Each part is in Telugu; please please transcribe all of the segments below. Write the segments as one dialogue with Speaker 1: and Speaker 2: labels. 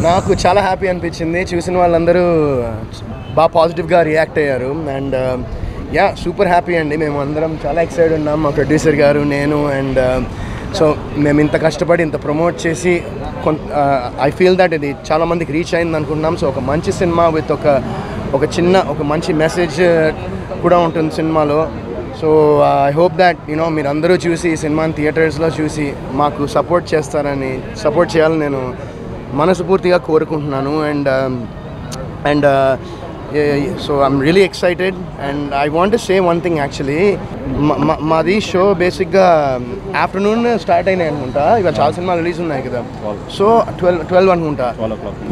Speaker 1: నాకు చాలా హ్యాపీ అనిపించింది. చూసిన వాళ్ళందరూ బాగా పాజిటివ్గా రియాక్ట్ అయ్యారు. అండ్ యా సూపర్ హ్యాపీ అండి. మేము అందరం చాలా ఎక్సైటెడ్ ఉన్నాం, మా ప్రొడ్యూసర్ గారు, నేను. అండ్ సో మేము ఇంత కష్టపడి ఇంత ప్రమోట్ చేసి ఐ ఫీల్ దట్ ఇది చాలామందికి రీచ్ అయింది అనుకుంటున్నాం. సో ఒక మంచి సినిమా విత్ ఒక మంచి మెసేజ్ కూడా ఉంటుంది సినిమాలో. సో ఐ హోప్ దట్ మీరు అందరూ చూసి ఈ సినిమాని థియేటర్స్లో చూసి మాకు సపోర్ట్ చేయాలని నేను మనస్ఫూర్తిగా కోరుకుంటున్నాను. And so I'm really excited. And I want to say one thing. Actually మాది షో బేసిక్గా ఆఫ్టర్నూన్ స్టార్ట్ అయినాయి అనుకుంటా. ఇవాళ చాలా సినిమాలు రిలీజ్ ఉన్నాయి కదా. సో 12 అనుకుంటా.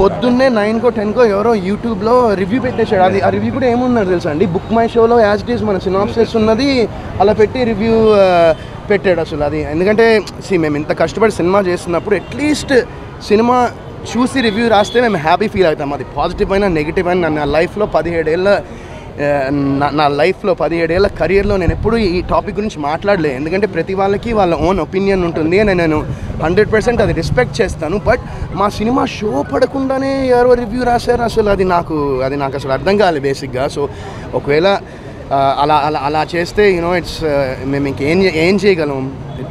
Speaker 1: పొద్దున్నే 9కో 10కో ఎవరో యూట్యూబ్లో రివ్యూ పెట్టేశాడు. ఆ రివ్యూ కూడా ఏమున్నారు తెలుసా అండి, బుక్ మై షోలో యాజ్ ఇట్ ఈస్ మన సినాప్సిస్ ఉన్నది అలా పెట్టి రివ్యూ పెట్టాడు అసలు. అది ఎందుకంటే మేము ఇంత కష్టపడి సినిమా చేస్తున్నప్పుడు అట్లీస్ట్ సినిమా చూసి రివ్యూ రాస్తే మేము హ్యాపీ ఫీల్ అవుతాం. అది పాజిటివ్ అయినా నెగిటివ్ అయినా. నా లైఫ్లో 17 ఏళ్ళ కెరియర్లో నేను ఎప్పుడూ ఈ టాపిక్ గురించి మాట్లాడలేదు. ఎందుకంటే ప్రతి వాళ్ళకి వాళ్ళ ఓన్ ఒపీనియన్ ఉంటుంది అని నేను 100% అది రెస్పెక్ట్ చేస్తాను. బట్ మా సినిమా షో పడకుండానే ఎవరో రివ్యూ రాశారు అసలు. అది నాకు అసలు అర్థం కాలేదు బేసిక్గా. సో ఒకవేళ అలా చేస్తే ఇట్స్ మేము ఏం చేయగలం.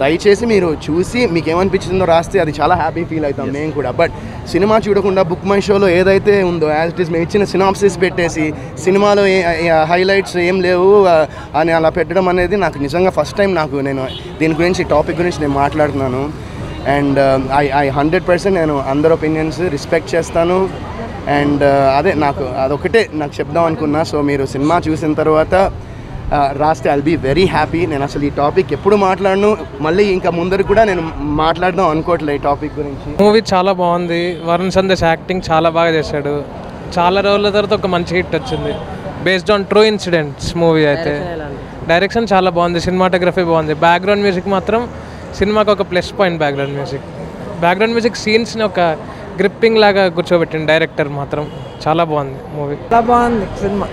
Speaker 1: దయచేసి మీరు చూసి మీకు ఏమనిపించిందో రాస్తే అది చాలా హ్యాపీ ఫీల్ అవుతాం మేము కూడా. బట్ సినిమా చూడకుండా బుక్ మై షోలో ఏదైతే ఉందో యాజ్ ఇట్ ఈస్ మేము ఇచ్చిన సినాప్సిస్ పెట్టేసి సినిమాలో హైలైట్స్ ఏం లేవు అని అలా పెట్టడం అనేది నాకు నిజంగా ఫస్ట్ టైం. నేను దీని గురించి టాపిక్ గురించి నేను మాట్లాడుతున్నాను. అండ్ ఐ 100% నేను అందరి ఒపీనియన్స్ రెస్పెక్ట్ చేస్తాను. అండ్ అదొకటే నాకు చెప్దాం అనుకున్నా. సో మీరు సినిమా చూసిన తర్వాత రాస్తే ఐల్ బీ వెరీ హ్యాపీ. నేను అసలు ఈ టాపిక్ ఎప్పుడు మాట్లాడను, మళ్ళీ ఇంకా ముందర కూడా నేను మాట్లాడదాం అనుకోవట్లేదు ఈ టాపిక్ గురించి.
Speaker 2: మూవీ చాలా బాగుంది. వరుణ్ సందేశ్ యాక్టింగ్ చాలా బాగా చేశాడు. చాలా రోజుల తర్వాత ఒక మంచి హిట్ వచ్చింది based on true incidents. Movie అయితే డైరెక్షన్ చాలా బాగుంది, సినిమాటోగ్రఫీ బాగుంది. బ్యాక్గ్రౌండ్ మ్యూజిక్ మాత్రం సినిమాకి ఒక ప్లస్ పాయింట్. బ్యాక్గ్రౌండ్ మ్యూజిక్ సీన్స్ని ఒక గ్రిప్పింగ్ లాగా కూర్చోబెట్టింది డైరెక్టర్. మాత్రం చాలా బాగుంది మూవీ.
Speaker 3: చాలా బాగుంది సినిమా.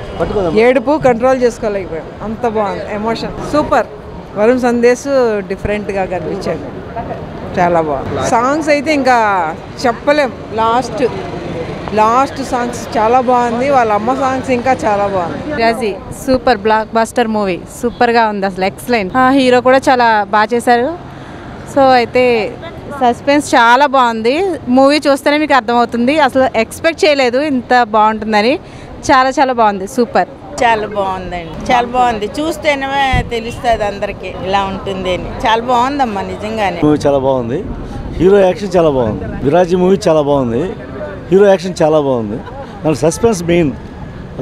Speaker 3: ఏడుపు కంట్రోల్ చేసుకోలేకపోయాం, అంత బాగుంది. Emotion super. వరుణ్ సందేశ్ డిఫరెంట్గా కనిపించాడు, చాలా బాగుంది. సాంగ్స్ అయితే ఇంకా చెప్పలేం. లాస్ట్ సాంగ్స్ చాలా బాగుంది. వాళ్ళ అమ్మ సాంగ్స్ ఇంకా చాలా బాగుంది.
Speaker 4: రాజీ సూపర్ బ్లాక్ బస్టర్ మూవీ, సూపర్గా ఉంది అసలు, ఎక్సలెంట్. హీరో కూడా చాలా బాగా చేశారు. సో అయితే సస్పెన్స్ చాలా బాగుంది. మూవీ చూస్తేనే మీకు అర్థమవుతుంది. అసలు ఎక్స్పెక్ట్ చేయలేదు ఇంత బాగుంటుందని. చాలా బాగుంది, సూపర్.
Speaker 5: చాలా బాగుందండి, చాలా బాగుంది. చూస్తేనే తెలుస్తుంది అందరికి ఇలా ఉంటుంది అని. చాలా బాగుందమ్మా నిజంగానే.
Speaker 6: మూవీ చాలా బాగుంది. హీరో యాక్షన్ చాలా బాగుంది. విరాజీ మూవీ చాలా బాగుంది. హీరో యాక్షన్ చాలా బాగుంది. నాకు సస్పెన్స్ మెయిన్.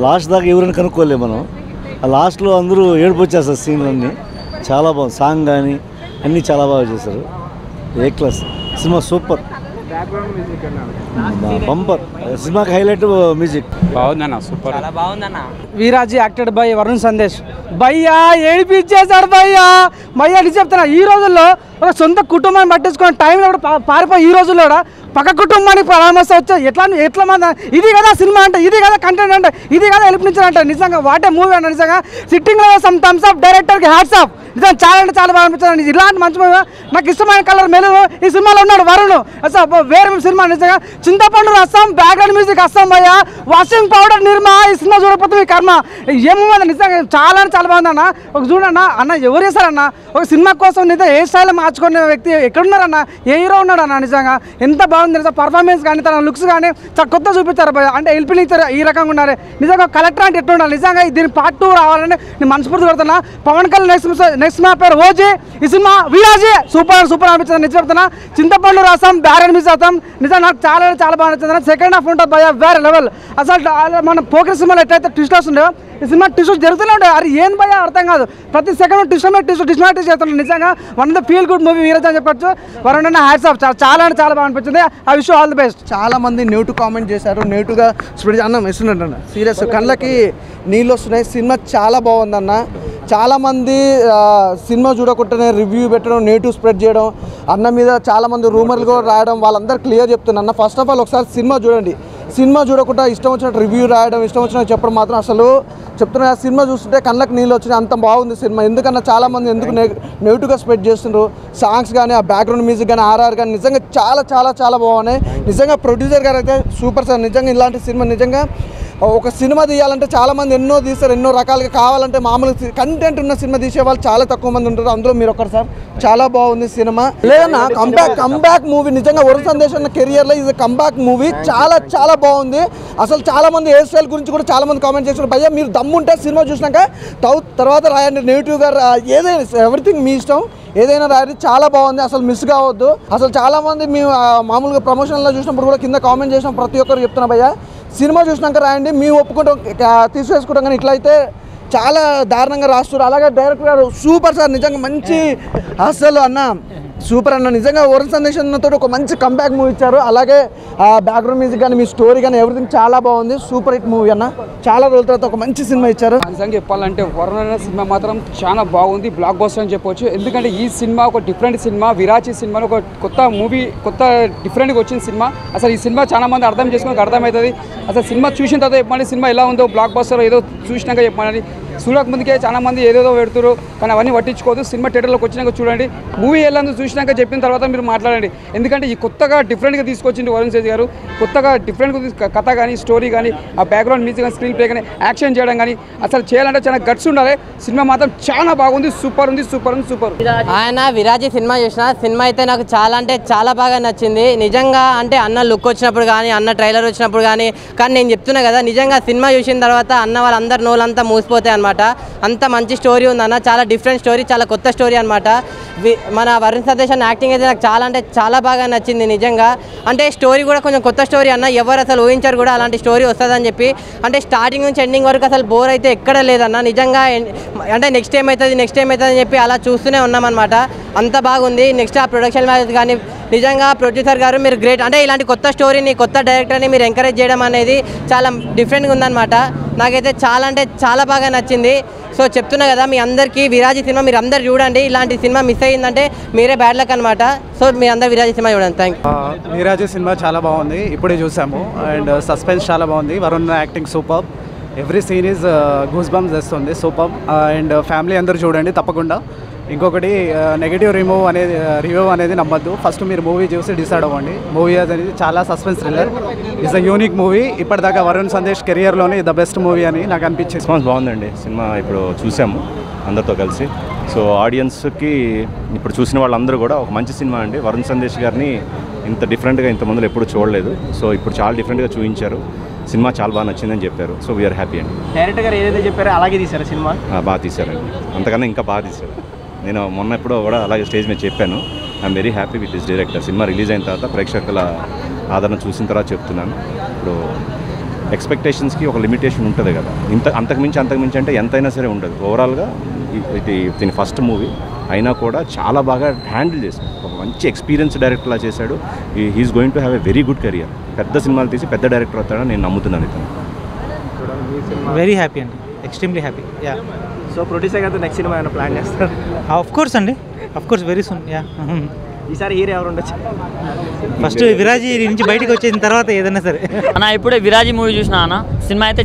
Speaker 6: లాస్ట్ దాకా ఎవరైనా కనుక్కోలేము మనం. ఆ లాస్ట్లో అందరూ ఏడుపు వచ్చేస్తారు సీన్లన్నీ. చాలా బాగుంది. సాంగ్ కానీ అన్నీ చాలా బాగా చేశారు. ఏ క్లాస్ సినిమా, సూపర్. బంపర్ సినిమాకి హైలైట్ మ్యూజిక్.
Speaker 7: బాగుందన్న, సూపర్, చాలా బాగుందన్న.
Speaker 3: Viraji acted by Varun Sandesh. భయ్యా ఏడిపించేశాడు భయ్యా. అని చెప్తున్నా, ఈ రోజుల్లో ఒక సొంత కుటుంబాన్ని పట్టించుకునే టైంలో కూడా పారిపోయి ఈ రోజుల్లో కూడా పక్క కుటుంబానికి పరామర్శ వచ్చే ఎట్లా మంది. ఇది కదా సినిమా అంటే, ఇది కదా కంటెంట్ అంటే, ఇది కదా ఎలిపించాలంటే నిజంగా వాటే మూవీ అంటే నిజంగా సిట్టింగ్లో సమ్ థమ్స్ అప్ డైరెక్టర్కి హ్యాట్స్ ఆఫ్. నిజంగా చాలా అంటే చాలా బాగా అనిపించింది. ఇలాంటి మంచి మూవీ. నాకు ఇష్టమైన కలర్ మెలు ఈ సినిమాలో ఉన్నాడు వరుణ్. అసలు వేరే సినిమా నిజంగా. చింతపండు రసం, బ్యాక్గ్రౌండ్ మ్యూజిక్ అస్సాం భయ్య, వాషింగ్ పౌడర్ నిర్మా. ఈ సినిమా చూడకపోతే మీ కర్మ. ఏమో నిజంగా చాలా బాగుంది అన్న. ఒక చూడన్న అన్న, ఎవరు చేశారన్న ఒక సినిమా కోసం నిజంగా ఏ స్టైల్ మార్చుకునే వ్యక్తి ఎక్కడున్నారన్న, ఏ హీరో ఉన్నాడు అన్న. నిజంగా ఎంత బాగుంది నిజంగా. పర్ఫార్మెన్స్ కానీ తన లుక్స్ కానీ చాలా కొత్త చూపించారు భయ్య. అంటే ఎల్పినిచ్చారు ఈ రకంగా ఉన్నారు. నిజంగా కలెక్టర్ అంటే ఎట్లా ఉండాలి. నిజంగా దీని పార్ట్ 2 రావాలని నేను మనస్ఫూర్తి కొడుతున్నా. పవన్ కళ్యాణ్ నెక్స్ట్ మా పేరు ఓజీ. ఈ సినిమా వీరాజీ సూపర్ అనిపించింది. నిజం చెప్తున్నా. చింతపండు రసం, బ్యారెన్ మిస్ అవుతాం. నిజంగా నాకు చాలా బాగా నచ్చింది. సెకండ్ హాఫ్ ఉంటుంది భయ్య, వేరే లెవెల్. అసలు మన పోకర్ సినిమాలో ఎట్లయితే ట్విస్ట్ వస్తుండో ఈ సినిమా ట్విస్ట్ జరుగుతూనే ఉంటాయి. అది ఏం భయ్య అర్థం కాదు. ప్రతి సెకండ్ ట్విస్ట్ చేస్తున్నాడు. నిజంగా one of the feel good movie Viraaji అని చెప్పొచ్చు. వరుణ్ అన్న హ్యాట్స్ ఆఫ్. చాలా బాగా అనిపించింది. I wish all the best.
Speaker 8: చాలా మంది నెగిటివ్ కామెంట్ చేశారు. నెగిటివ్గా స్ప్రెడ్ అన్నం ఇస్తున్నట్టు అన్న. సీరియస్ కళ్ళకి నీళ్ళు వస్తున్నాయి. సినిమా చాలా బాగుందన్న. చాలామంది సినిమా చూడకుండానే రివ్యూ పెట్టడం, నెగిటివ్ స్ప్రెడ్ చేయడం, అన్న మీద చాలామంది రూమర్లు కూడా రాయడం, వాళ్ళందరూ క్లియర్ చెప్తున్నా. అన్న ఫస్ట్ ఆఫ్ ఆల్ ఒకసారి సినిమా చూడండి. సినిమా చూడకుండా ఇష్టం వచ్చినట్టు రివ్యూ రాయడం, ఇష్టం వచ్చినట్టు చెప్పడం మాత్రం అసలు చెప్తున్నా. సినిమా చూస్తుంటే కళ్ళకి నీళ్ళు వచ్చినాయి, అంత బాగుంది సినిమా. ఎందుకన్నా చాలామంది ఎందుకు నెగిటివ్గా స్ప్రెడ్ చేస్తుండ్రు. సాంగ్స్ కానీ, ఆ బ్యాక్గ్రౌండ్ మ్యూజిక్ కానీ, ఆర్ఆర్ కానీ నిజంగా చాలా చాలా చాలా బాగున్నాయి. నిజంగా ప్రొడ్యూసర్ గారు అయితే సూపర్ సార్. నిజంగా ఇలాంటి సినిమా నిజంగా ఒక సినిమా తీయాలంటే చాలామంది ఎన్నో తీస్తారు, ఎన్నో రకాలుగా కావాలంటే మామూలు కంటెంట్ ఉన్న సినిమా తీసే వాళ్ళు చాలా తక్కువ మంది ఉంటారు. అందులో మీరు ఒకరు సార్. చాలా బాగుంది సినిమా. లేదన్నా కంబ్యాక్ మూవీ. నిజంగా వరుణ్ సందేశ్ అన్న కెరియర్లో ఇది కంబ్యాక్ మూవీ. చాలా చాలా బాగుంది. అసలు చాలామంది హెయిర్ స్టైల్ గురించి కూడా చాలామంది కామెంట్ చేస్తారు. భయ్యా మీరు దమ్ముంటే సినిమా చూసినాక తర్వాత రాయండి, నెగిటివ్గా ఏదైనా ఎవ్రీథింగ్ మీ ఇష్టం, ఏదైనా రాయండి. చాలా బాగుంది, అసలు మిస్ కావద్దు. అసలు చాలామంది మేము మామూలుగా ప్రమోషన్లో చూసినప్పుడు కూడా కింద కామెంట్ చేసిన ప్రతి ఒక్కరు చెప్తున్నా భయ్యా సినిమా చూసినాక రాయండి, మేము ఒప్పుకుంటాం తీసివేసుకుంటాం. కానీ ఇట్లయితే చాలా దారుణంగా రాస్తారు. అలాగే డైరెక్టర్ గారు సూపర్ సార్. నిజంగా మంచి అసలు అన్న సూపర్ అన్న. నిజంగా వరుణ్ సందేశ్ అన్నతో ఒక మంచి కంబ్యాక్ మూవీ ఇచ్చారు. అలాగే ఆ బ్యాక్గ్రౌండ్ మ్యూజిక్ కానీ, మీ స్టోరీ కానీ ఎవ్రీథింగ్ చాలా బాగుంది. సూపర్ హిట్ మూవీ అన్న. చాలా రోజుల తర్వాత ఒక మంచి సినిమా ఇచ్చారు.
Speaker 9: నిజంగా చెప్పాలంటే వరుణ్ అన్న సినిమా మాత్రం చాలా బాగుంది, బ్లాక్ బస్టర్ అని చెప్పొచ్చు. ఎందుకంటే ఈ సినిమా ఒక డిఫరెంట్ సినిమా. విరాచి సినిమాలో ఒక కొత్త మూవీ, కొత్త డిఫరెంట్గా వచ్చిన సినిమా. అసలు ఈ సినిమా చాలా మంది అర్థం చేసుకోవడానికి అర్థమవుతుంది. అసలు సినిమా చూసిన తర్వాత చెప్పండి సినిమా ఎలా ఉందో, బ్లాక్ బస్టర్ ఏదో చూసినాక చెప్పండి. చూడక ముందుకే చాలా మంది ఏదేదో పెడుతున్నారు, కానీ అవన్నీ పట్టించుకోవద్దు. సినిమా థియేటర్లోకి వచ్చినాక చూడండి, మూవీ వెళ్ళందుకు చూసినాక చెప్పిన తర్వాత మీరు మాట్లాడండి. ఎందుకంటే ఈ కొత్తగా డిఫరెంట్గా తీసుకొచ్చింది వరుణ్ తేజ్ గారు. కొత్తగా డిఫరెంట్గా కథ కానీ, స్టోరీ కానీ, ఆ బ్యాక్గ్రౌండ్ మ్యూజిక్ కానీ, స్క్రీన్ ప్లే కానీ, యాక్షన్ చేయడం కానీ అసలు చేయాలంటే చాలా గట్స్ ఉండాలి. సినిమా మాత్రం చాలా బాగుంది, సూపర్ ఉంది, సూపర్ ఉంది, సూపర్.
Speaker 10: ఆయన విరాజీ సినిమా చూసిన సినిమా అయితే నాకు చాలా అంటే చాలా బాగా నచ్చింది. నిజంగా అంటే అన్న లుక్ వచ్చినప్పుడు కానీ, అన్న ట్రైలర్ వచ్చినప్పుడు కానీ నేను చెప్తున్నా కదా, నిజంగా సినిమా చూసిన తర్వాత అన్న వాళ్ళందరు నోళ్ళంతా మూసిపోతాయి అనమాట. అంత మంచి స్టోరీ ఉందన్న, చాలా డిఫరెంట్ స్టోరీ, చాలా కొత్త స్టోరీ అనమాట. మన వరుణ్ సందేశ్ అన్న యాక్టింగ్ అయితే నాకు చాలా అంటే చాలా బాగా నచ్చింది. నిజంగా అంటే స్టోరీ కూడా కొంచెం కొత్త స్టోరీ అన్న, ఎవరు అసలు ఊహించారు కూడా అలాంటి స్టోరీ వస్తుందని చెప్పి. అంటే స్టార్టింగ్ నుంచి ఎండింగ్ వరకు అసలు బోర్ అయితే ఎక్కడ లేదన్న. నిజంగా అంటే నెక్స్ట్ టైం అవుతుంది అని చెప్పి అలా చూస్తూనే ఉన్నామన్నమాట. అంత బాగుంది. నెక్స్ట్ ఆ ప్రొడక్షన్ వాల్యూస్ కానీ నిజంగా ప్రొడ్యూసర్ గారు మీరు గ్రేట్. అంటే ఇలాంటి కొత్త స్టోరీని, కొత్త డైరెక్టర్ని మీరు ఎంకరేజ్ చేయడం అనేది చాలా డిఫరెంట్గా ఉందన్నమాట. నాకైతే చాలా అంటే చాలా బాగా నచ్చింది. సో చెప్తున్నా కదా మీ అందరికీ విరాజీ సినిమా మీరు అందరు చూడండి. ఇలాంటి సినిమా మిస్ అయ్యిందంటే మీరే బ్యాడ్ లక్ అనమాట. సో మీ అందరు విరాజీ సినిమా చూడండి. Thank you.
Speaker 11: విరాజీ సినిమా చాలా బాగుంది, ఇప్పుడే చూసాము. అండ్ సస్పెన్స్ చాలా బాగుంది. Varun acting super. Every scene is goosebumps చేస్తుంది, సూపర్. అండ్ ఫ్యామిలీ అందరూ చూడండి తప్పకుండా. ఇంకొకటి నెగిటివ్ రివ్యూ అనేది నమ్మద్దు. ఫస్ట్ మీరు మూవీ చూసి డిసైడ్ అవ్వండి. మూవీ అనేది చాలా suspense thriller. It's a unique movie. ఇప్పటిదాకా వరుణ్ సందేశ్ కెరియర్లోనే ద బెస్ట్ మూవీ అని నాకు అనిపించింది.
Speaker 12: రెస్పాన్స్ బాగుందండి. సినిమా ఇప్పుడు చూసాము అందరితో కలిసి. సో ఆడియన్స్కి ఇప్పుడు చూసిన వాళ్ళందరూ కూడా ఒక మంచి సినిమా అండి. వరుణ్ సందేశ్ గారిని ఇంత డిఫరెంట్గా ఇంత ముందు ఎప్పుడు చూడలేదు. సో ఇప్పుడు చాలా డిఫరెంట్గా చూపించారు. సినిమా చాలా బాగా నచ్చిందని చెప్పారు. సో వీఆర్ హ్యాపీ అండి.
Speaker 13: డైరెక్టర్ గారు ఏదైతే చెప్పారో అలాగే తీశారు సినిమా.
Speaker 12: బాగా తీశారండి, అంతకన్నా ఇంకా బాగా తీశారు. నేను మొన్న ఎప్పుడో కూడా అలాగే స్టేజ్ మీద చెప్పాను. I'm very happy with this director. Cinema release అయిన తర్వాత ప్రేక్షకుల ఆదరణ చూసిన తర్వాత చెప్తున్నాను. ఇప్పుడు ఎక్స్పెక్టేషన్స్కి ఒక లిమిటేషన్ ఉంటుంది కదా. అంతకుమించి అంటే ఎంతైనా సరే ఉండదు. ఓవరాల్గా ఇది దీని ఫస్ట్ మూవీ అయినా కూడా చాలా బాగా హ్యాండిల్ చేశాడు. ఒక మంచి ఎక్స్పీరియన్స్ డైరెక్టర్లా చేశాడు. He's going to have a very good career. పెద్ద సినిమాలు తీసి పెద్ద డైరెక్టర్ అవుతాడని నేను నమ్ముతున్నాను. ఇతను
Speaker 13: వెరీ హ్యాపీ అండి, extremely happy. Yeah. So producer గారితో నెక్స్ట్ సినిమా ఏమైనా ప్లాన్ చేస్తారు? ఆఫ్ కోర్స్ అండి, of course very soon. Yeah. ఈసారి హీరో ఎవరు ఉండొచ్చు? ఫస్ట్ విరాజీ నుంచి బయటకు వచ్చేసిన తర్వాత ఏదైనా సరే.
Speaker 14: అన్న ఇప్పుడే విరాజీ మూవీ చూసిన అన్న. సినిమా అయితే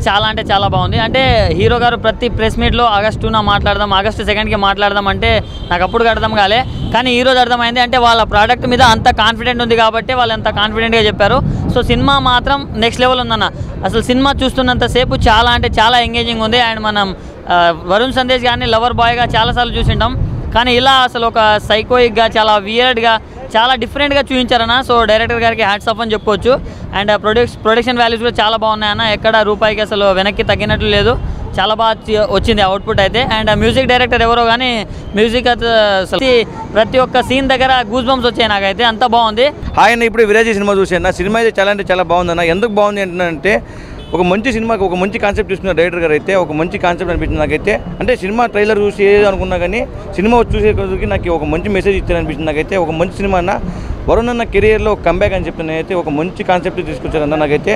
Speaker 14: చాలా బాగుంది. అంటే హీరో గారు ప్రతి ప్రెస్ మీట్లో ఆగస్టు 2కి మాట్లాడదాం అంటే నాకు అప్పుడు అర్థం కాలే, కానీ ఈరోజు అర్థమైంది. అంటే వాళ్ళ ప్రోడక్ట్ మీద అంత కాన్ఫిడెంట్ ఉంది కాబట్టి వాళ్ళు అంత కాన్ఫిడెంట్గా చెప్పారు. సో సినిమా మాత్రం నెక్స్ట్ లెవెల్ ఉందన్న. అసలు సినిమా చూస్తున్నంతసేపు చాలా ఎంగేజింగ్ ఉంది. అండ్ మనం వరుణ్ సందేశ్ గారిని లవర్ బాయ్గా చాలాసార్లు చూసింటాం, కానీ ఇలా అసలు ఒక సైకోయిక్గా, చాలా వియర్డ్గా, చాలా డిఫరెంట్గా చూపించారన్న. సో డైరెక్టర్ గారికి హ్యాట్స్ ఆఫ్ అని చెప్పుకోవచ్చు. అండ్ ప్రొడక్షన్ వాల్యూస్ కూడా చాలా బాగున్నాయన్న. ఎక్కడ రూపాయికి అసలు వెనక్కి తగ్గినట్లు లేదు. చాలా బాగా వచ్చింది అవుట్పుట్ అయితే. అండ్ మ్యూజిక్ డైరెక్టర్ ఎవరో కానీ మ్యూజిక్ ప్రతి ఒక్క సీన్ దగ్గర గూస్ బంప్స్ వచ్చాయి నాకైతే. అంత బాగుంది.
Speaker 15: ఆయన ఇప్పుడు విరాజీ సినిమా చూసాను. సినిమా అయితే చాలా బాగుందన్న. ఎందుకు బాగుంది అంటే ఒక మంచి సినిమాకి ఒక మంచి కాన్సెప్ట్ తీసుకున్న డైరెక్టర్ గారు అయితే ఒక మంచి కాన్సెప్ట్ అనిపించింది నాకైతే. అంటే సినిమా ట్రైలర్ చూసి ఏదో అనుకున్నా కానీ సినిమా చూసేకి నాకు ఒక మంచి మెసేజ్ ఇచ్చారనిపించింది నాకైతే. ఒక మంచి సినిమా అన్న. వరుణ్ అన్న కెరియర్లో ఒక కంబ్యాక్ అని చెప్తున్నా అయితే ఒక మంచి కాన్సెప్ట్ తీసుకొచ్చారన్న. నాకైతే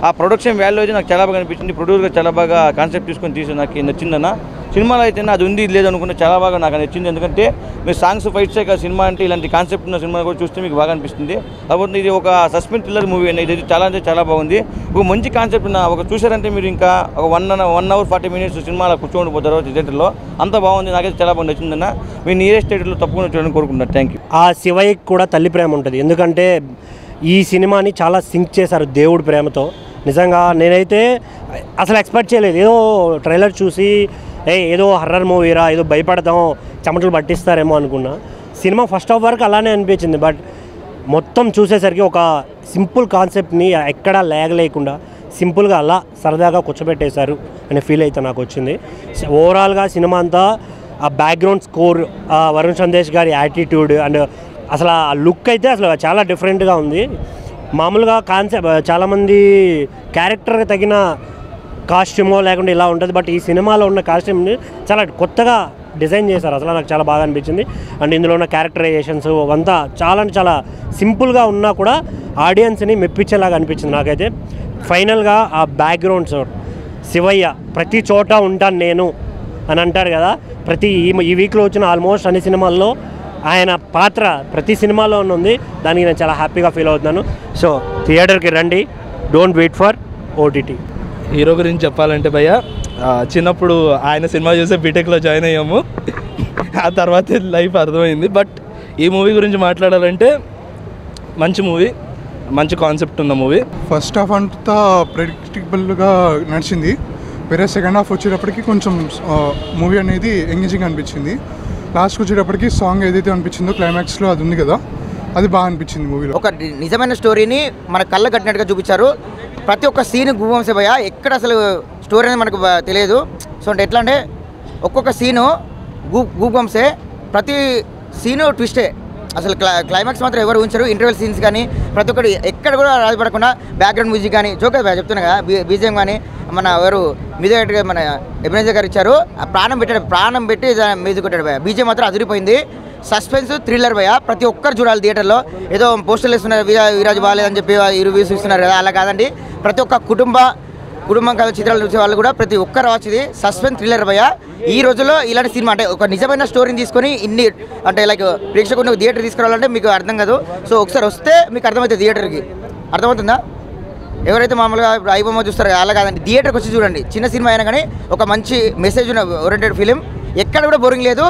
Speaker 15: ఆ ప్రొడక్షన్ వాల్యూ అయితే నాకు చాలా బాగా అనిపించింది. ప్రొడ్యూసర్గా చాలా బాగా కాన్సెప్ట్ తీసుకొని నాకు నచ్చిందన్న. సినిమాలో అయితే అది ఉంది ఇది లేదు అనుకుంటే చాలా బాగా నాకు నచ్చింది. ఎందుకంటే మీరు సాంగ్స్ ఫైట్సే కాదు సినిమా అంటే ఇలాంటి కాన్సెప్ట్ ఉన్న సినిమా కూడా చూస్తే మీకు బాగా అనిపిస్తుంది. కాబట్టి ఇది ఒక సస్పెన్స్ థ్రిల్లర్ మూవీ అండి. ఇది చాలా అంటే చాలా బాగుంది. ఒక మంచి కాన్సెప్ట్ ఉన్న ఒక చూసారంటే మీరు ఇంకా ఒక 1 hour 40 minutes సినిమా అలా కూర్చోండి పోతారు థియేటర్లో. అంత బాగుంది. నాకైతే చాలా బాగా నచ్చిందన్న. మీ నియరెస్ట్ థియేటర్లో తప్పకుండా చూడాలని కోరుకుంటున్నాను. Thank you.
Speaker 16: ఆ శివయ్యకి కూడా తల్లి ప్రేమ ఉంటుంది. ఎందుకంటే ఈ సినిమాని చాలా సింక్ చేశారు దేవుడి ప్రేమతో. నిజంగా నేనైతే అసలు ఎక్స్పెక్ట్ చేయలేదు. ఏదో ట్రైలర్ చూసి ఏదో హర్రర్ మూవీరా, ఏదో భయపడతాం, చెమటలు పట్టిస్తారేమో అనుకున్నా. సినిమా ఫస్ట్ హాఫ్ వరకు అలానే అనిపించింది. బట్ మొత్తం చూసేసరికి ఒక సింపుల్ కాన్సెప్ట్ని ఎక్కడా ల్యాగ్ లేకుండా సింపుల్గా అలా సరదాగా కూర్చోబెట్టేశారు అనే ఫీల్ అయితే నాకు వచ్చింది. ఓవరాల్గా సినిమా అంతా ఆ బ్యాక్గ్రౌండ్ స్కోర్, వరుణ్ సందేశ్ గారి యాటిట్యూడ్ అండ్ అసలు ఆ లుక్ అయితే అసలు చాలా డిఫరెంట్గా ఉంది. మామూలుగా కాన్సెప్ట్ చాలామంది క్యారెక్టర్కి తగిన కాస్ట్యూమో లేకుండా ఇలా ఉంటుంది. బట్ ఈ సినిమాలో ఉన్న కాస్ట్యూమ్ని చాలా కొత్తగా డిజైన్ చేశారు. అసలు నాకు చాలా బాగా అనిపించింది. అండ్ ఇందులో ఉన్న క్యారెక్టరైజేషన్స్ అంతా చాలా అంటే చాలా సింపుల్గా ఉన్నా కూడా ఆడియన్స్ని మెప్పించేలాగా అనిపించింది నాకైతే. ఫైనల్గా ఆ బ్యాక్గ్రౌండ్స్ శివయ్య ప్రతి చోట ఉంటాను నేను అని అంటారు కదా. ఈ వీక్లో వచ్చిన ఆల్మోస్ట్ అన్ని సినిమాల్లో ఆయన పాత్ర ప్రతి సినిమాలో ఉంది. దానికి నేను చాలా హ్యాపీగా ఫీల్ అవుతున్నాను. సో థియేటర్కి రండి, don't wait for OTT.
Speaker 17: Hero గురించి చెప్పాలంటే భయ్య, చిన్నప్పుడు ఆయన సినిమా చూసే బీటెక్లో జాయిన్ అయ్యాము. ఆ తర్వాత లైఫ్ అర్థమైంది. బట్ ఈ మూవీ గురించి మాట్లాడాలంటే మంచి మూవీ, మంచి కాన్సెప్ట్ ఉన్న మూవీ.
Speaker 18: ఫస్ట్ హాఫ్ అంతా ప్రెడిక్టబుల్గా నడిచింది. వేరే సెకండ్ హాఫ్ వచ్చేటప్పటికి కొంచెం మూవీ అనేది ఎంగేజింగ్ అనిపించింది. లాస్ట్కి వచ్చేటప్పటికి సాంగ్ ఏదైతే అనిపించిందో క్లైమాక్స్లో అది ఉంది కదా, అది బాగా అనిపించింది మూవీలో.
Speaker 19: ఒక నిజమైన స్టోరీని మన కళ్ళ కట్టినట్టుగా చూపించారు. ప్రతి ఒక్క సీన్ గూవంశ భయ, ఎక్కడ అసలు స్టోరీ అనేది మనకు తెలియదు. సో అంటే ఎట్లా అంటే ఒక్కొక్క సీను గూవంశే, ప్రతి సీను ట్విస్టే. అసలు క్లైమాక్స్ మాత్రం ఎవరు ఉంచారు. ఇంటర్వెల్ సీన్స్ కానీ ప్రతి ఒక్కటి ఎక్కడ కూడా రాజపడకుండా బ్యాక్గ్రౌండ్ మ్యూజిక్ కానీ జోకే చెప్తున్నా కదా, బీజిఎం కానీ మన ఎవరు మ్యూజిక్ మన ఎబినేజర్ గారు ఇచ్చారు. ప్రాణం పెట్టి మ్యూజిక్ కొట్టాడు భయ. బీజిఎం మాత్రం అదిరిపోయింది. సస్పెన్స్ థ్రిల్లర్ భయ, ప్రతి ఒక్కరు చూడాలి థియేటర్లో. ఏదో పోస్టర్లు ఇస్తున్నారు వీరాజు బాగాలేదని చెప్పి రివ్యూస్ ఇస్తున్నారు కదా, అలా కాదండి. ప్రతి ఒక్క కుటుంబం కథ చిత్రాలు చూసే వాళ్ళు కూడా ప్రతి ఒక్కరు వచ్చేది సస్పెన్స్ థ్రిల్లర్ భయ. ఈ రోజుల్లో ఇలాంటి సినిమా అంటే ఒక నిజమైన స్టోరీని తీసుకొని ఇన్ని అంటే లైక్ ప్రేక్షకుడిని థియేటర్ తీసుకురావాలంటే మీకు అర్థం కాదు. సో ఒకసారి వస్తే మీకు అర్థమవుతుంది, థియేటర్కి అర్థమవుతుందా. ఎవరైతే మామూలుగా ఐబొమ్మ చూస్తారో అలా కాదండి, థియేటర్కి వచ్చి చూడండి. చిన్న సినిమా అయినా కానీ ఒక మంచి మెసేజ్ ఉన్న ఓరియంటెడ్ ఫిలిం, ఎక్కడ కూడా బోరింగ్ లేదు.